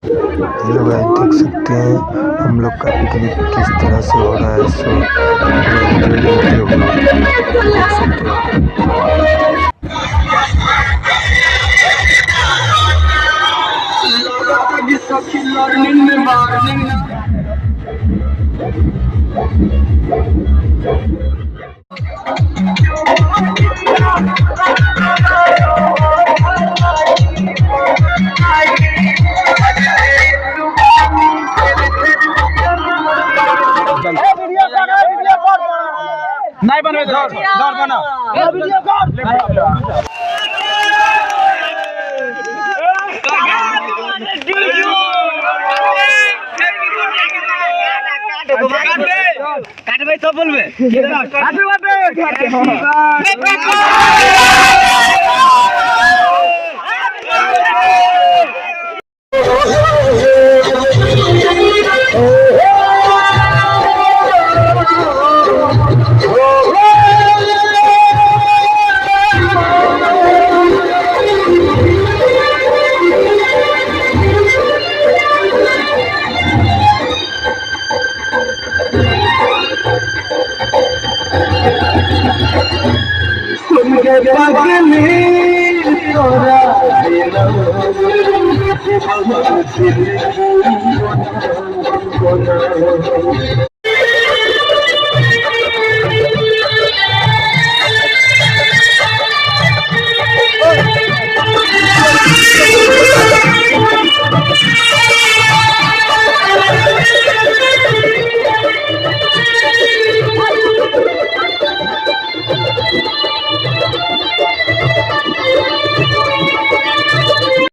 Hello guys, देख सकते हैं हम लोग का पिकनिक किस तरह से हो रहा है। सो एंजॉय लेते हुए देख सकते नहीं बनवे दर बना वीडियो कर काटबे तो बोलबे हैं।